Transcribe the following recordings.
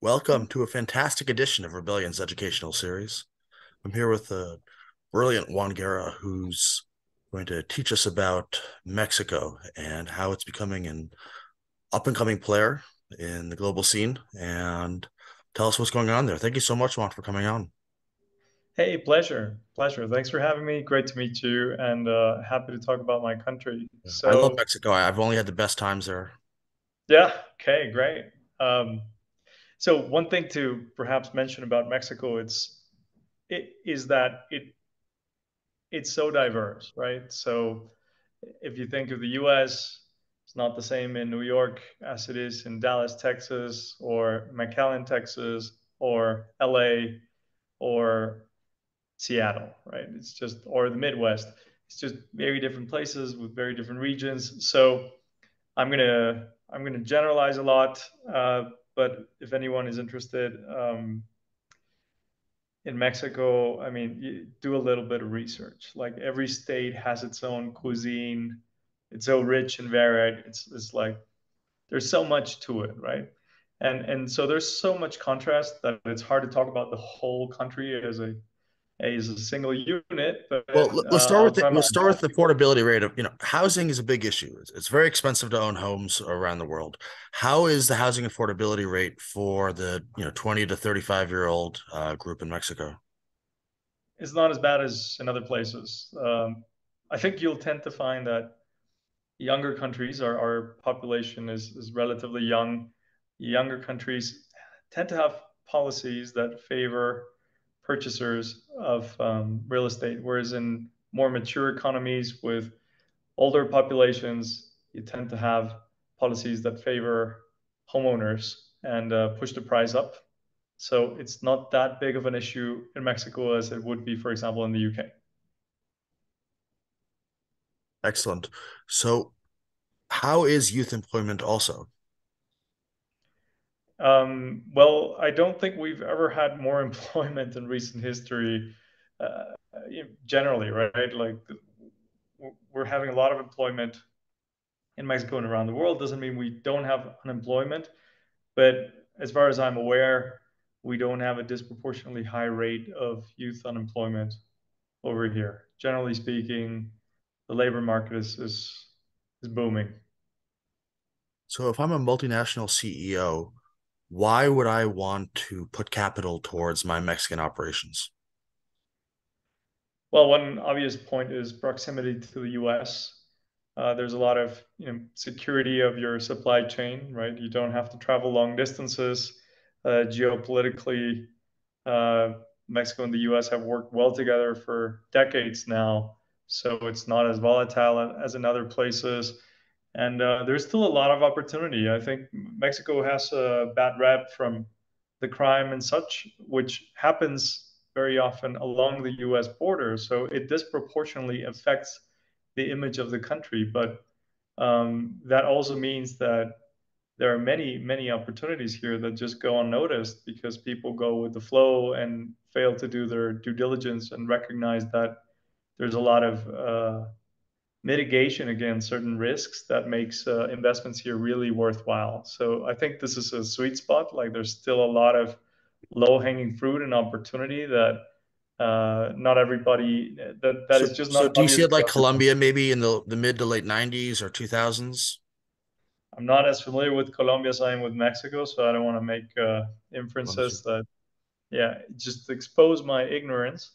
Welcome to a fantastic edition of Rebellion's educational series. I'm here with the brilliant Juan Guerra, who's going to teach us about Mexico and how it's becoming an up and coming player in the global scene and tell us what's going on there. Thank you so much, Juan, for coming on. Hey, pleasure. Pleasure. Thanks for having me. Great to meet you and happy to talk about my country. I love So, Mexico. I've only had the best times there. yeah, okay, great. Um, so one thing to perhaps mention about Mexico, it is that it's so diverse, right? So if you think of the US, it's not the same in New York as it is in Dallas, Texas, or McAllen, Texas, or LA, or Seattle, right? It's just, or the Midwest. It's just very different places with very different regions. So I'm gonna generalize a lot, but if anyone is interested in Mexico, I mean, you do a little bit of research. Like every state has its own cuisine. It's so rich and varied. It's like there's so much to it, right? And so there's so much contrast that it's hard to talk about the whole country as a single unit, but Well, let's start I'll with it. try my We'll start with best. the affordability rate of, housing is a big issue. It's very expensive to own homes around the world. How is the housing affordability rate for the, 20 to 35-year-old group in Mexico? It's not as bad as in other places. I think you'll tend to find that younger countries, our population is relatively young. Younger countries tend to have policies that favor purchasers of real estate, whereas in more mature economies with older populations, you tend to have policies that favor homeowners and push the price up. So it's not that big of an issue in Mexico as it would be, for example, in the UK. Excellent. So, how is youth employment also? Well, I don't think we've ever had more employment in recent history, uh, generally, right? Like we're having a lot of employment in Mexico and around the world. Doesn't mean we don't have unemployment, but as far as I'm aware, we don't have a disproportionately high rate of youth unemployment over here. Generally speaking, the labor market is booming. So, if I'm a multinational CEO, why would I want to put capital towards my Mexican operations? Well, one obvious point is proximity to the U.S. There's a lot of security of your supply chain, right? You don't have to travel long distances. Geopolitically, uh, Mexico and the U.S. have worked well together for decades now, so it's not as volatile as in other places. And there's still a lot of opportunity. I think Mexico has a bad rep from the crime and such, which happens very often along the US border. So it disproportionately affects the image of the country. But that also means that there are many, many opportunities here that just go unnoticed because people go with the flow and fail to do their due diligence and recognize that there's a lot of mitigation against certain risks that makes investments here really worthwhile. So I think this is a sweet spot. Like there's still a lot of low hanging fruit and opportunity that not everybody that So, is just so not do you obvious see it to like everyone. Colombia, maybe in the mid to late 90s or 2000s? I'm not as familiar with Colombia as I am with Mexico, so I don't want to make Colombia. inferences that yeah just expose my ignorance.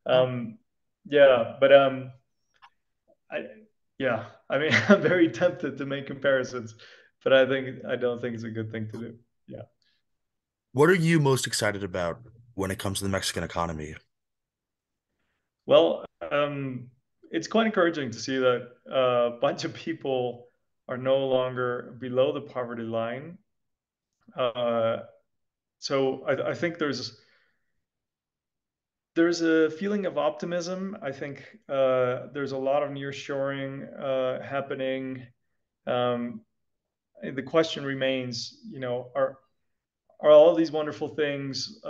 Oh. Um, yeah, but I yeah, I mean, I'm very tempted to make comparisons, but I don't think it's a good thing to do. Yeah. What are you most excited about when it comes to the Mexican economy? Well, it's quite encouraging to see that a bunch of people are no longer below the poverty line. Uh, so I think there's a feeling of optimism. I think there's a lot of nearshoring happening. Um, the question remains, are all these wonderful things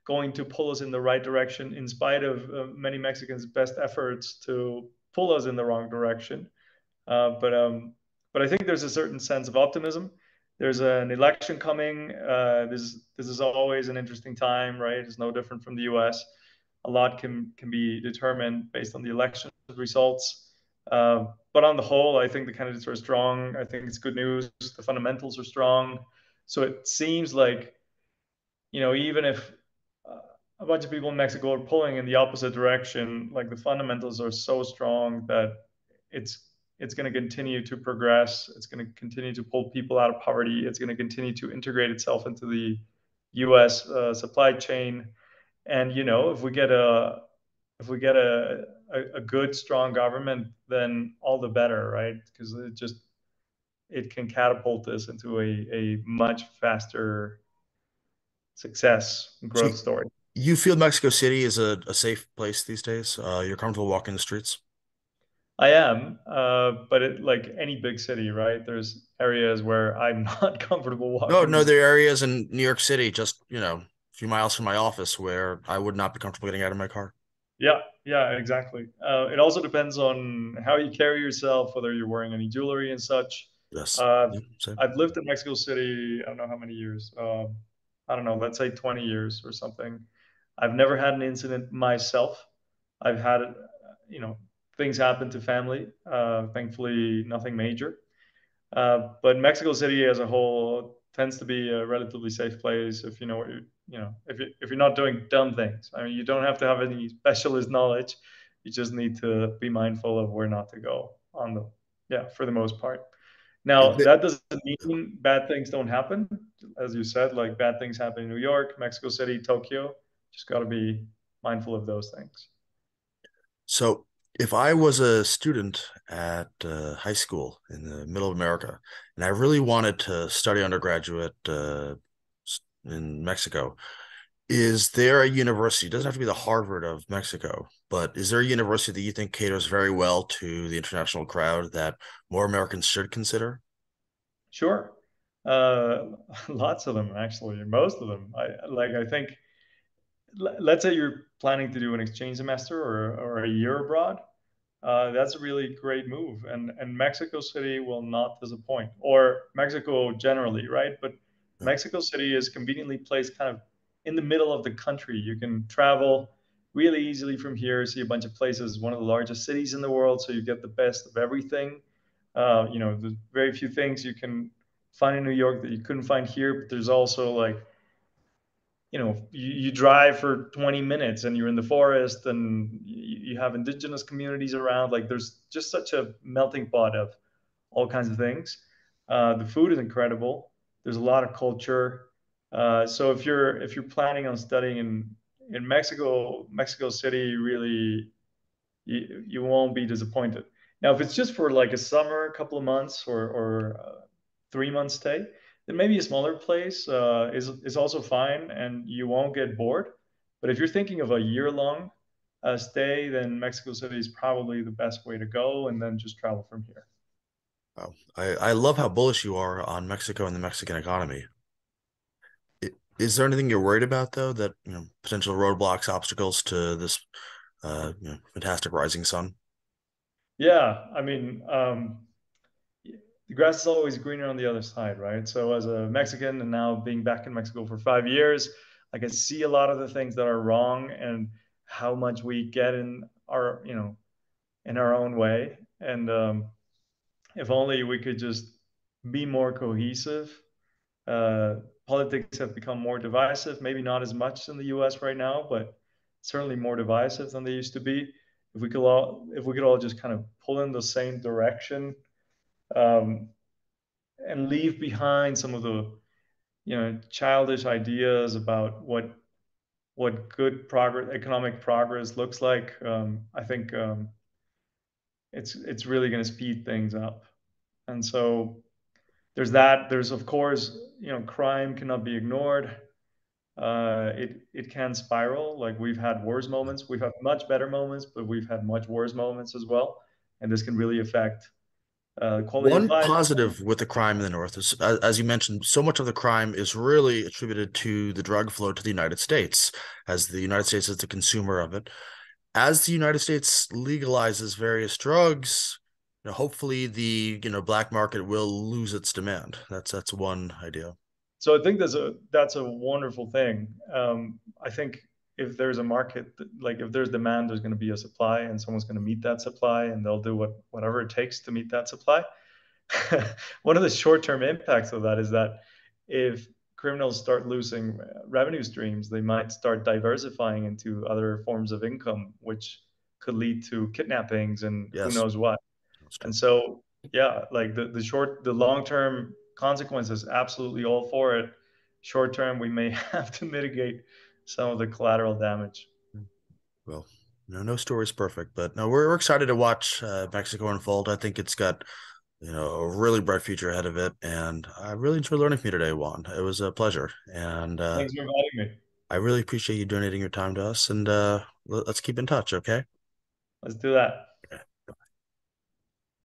going to pull us in the right direction in spite of many Mexicans' best efforts to pull us in the wrong direction? Uh, but um, but I think there's a certain sense of optimism. there's an election coming. This is always an interesting time, right? It's no different from the U.S. A lot can be determined based on the election results. But on the whole, I think the candidates are strong. I think it's good news. The fundamentals are strong. So it seems like, even if uh, a bunch of people in Mexico are pulling in the opposite direction, like the fundamentals are so strong that it's it's going to continue to progress. It's going to continue to pull people out of poverty. It's going to continue to integrate itself into the U.S. Supply chain. And if we get a good strong government, then all the better, right? Because it can catapult this into a much faster success and So growth story. you feel Mexico City is a safe place these days? You're comfortable walking the streets? I am, but like any big city, right? There's areas where I'm not comfortable No, walking no, the. there are areas in New York City, just, a few miles from my office where I would not be comfortable getting out of my car. Yeah, yeah, exactly. It also depends on how you carry yourself, whether you're wearing any jewelry and such. Yes. Uh, Yeah, same. I've lived in Mexico City, I don't know how many years. I don't know, let's say 20 years or something. I've never had an incident myself. I've had, things happen to family. Thankfully, nothing major. But Mexico City as a whole tends to be a relatively safe place if you know what if you're not doing dumb things. I mean, you don't have to have any specialist knowledge. You just need to be mindful of where not to go on the yeah, for the most part. Is Now, it, that doesn't mean bad things don't happen. As you said, like bad things happen in New York, Mexico City, Tokyo. Just got to be mindful of those things. so if I was a student at high school in the middle of America and I really wanted to study undergraduate in Mexico, is there a university? It doesn't have to be the Harvard of Mexico, but is there a university that you think caters very well to the international crowd that more Americans should consider? Sure. Uh, Lots of them, actually, most of them. I think let's say you're planning to do an exchange semester or a year abroad. That's a really great move, and Mexico City will not disappoint, or Mexico generally, right? But Yeah. Mexico City is conveniently placed kind of in the middle of the country. You can travel really easily from here, see a bunch of places. One of the largest cities in the world, so you get the best of everything. There's very few things you can find in New York that you couldn't find here, but there's also like you drive for 20 minutes and you're in the forest and you have indigenous communities around. Like there's just such a melting pot of all kinds of things. The food is incredible. There's a lot of culture. So if you're planning on studying in Mexico City, really you won't be disappointed. Now, if it's just for like a summer, a couple of months, or 3 months stay, then maybe a smaller place is also fine, and you won't get bored. But if you're thinking of a year long stay, then Mexico City is probably the best way to go, and then just travel from here. Oh, I love how bullish you are on Mexico and the Mexican economy. Is there anything you're worried about though, that potential roadblocks, obstacles to this fantastic rising sun? Yeah, I mean, the grass is always greener on the other side, right? So as a Mexican and now being back in Mexico for 5 years, I can see a lot of the things that are wrong and how much we get in our own way. And if only we could just be more cohesive. Uh, Politics have become more divisive, maybe not as much in the U.S. right now, but certainly more divisive than they used to be. If we could all just kind of pull in the same direction, um, and leave behind some of the childish ideas about what good progress, economic progress looks like. I think it's really going to speed things up. And so there's that. There's of course crime cannot be ignored. It can spiral. Like we've had worse moments. We've had much better moments, but we've had much worse moments as well. And this can really affect quality of One life. positive with the crime in the North is, as you mentioned, so much of the crime is really attributed to the drug flow to the United States, as the United States is the consumer of it. As the United States legalizes various drugs, hopefully the black market will lose its demand. That's one idea. So I think that's a wonderful thing. I think if there's a market, like if there's demand, there's going to be a supply, and someone's going to meet that supply, and they'll do whatever it takes to meet that supply. One of the short-term impacts of that is that if criminals start losing revenue streams, they might start diversifying into other forms of income, which could lead to kidnappings and who Yes, knows what. that's And true. so, yeah, like the long term consequences, absolutely all for it. Short term, we may have to mitigate some of the collateral damage. Well, no story's perfect, but no, we're excited to watch Mexico unfold. I think it's got a really bright future ahead of it, and I really enjoyed learning from you today, Juan. It was a pleasure, and Thanks for inviting me. I really appreciate you donating your time to us. And let's keep in touch, okay? Let's do that.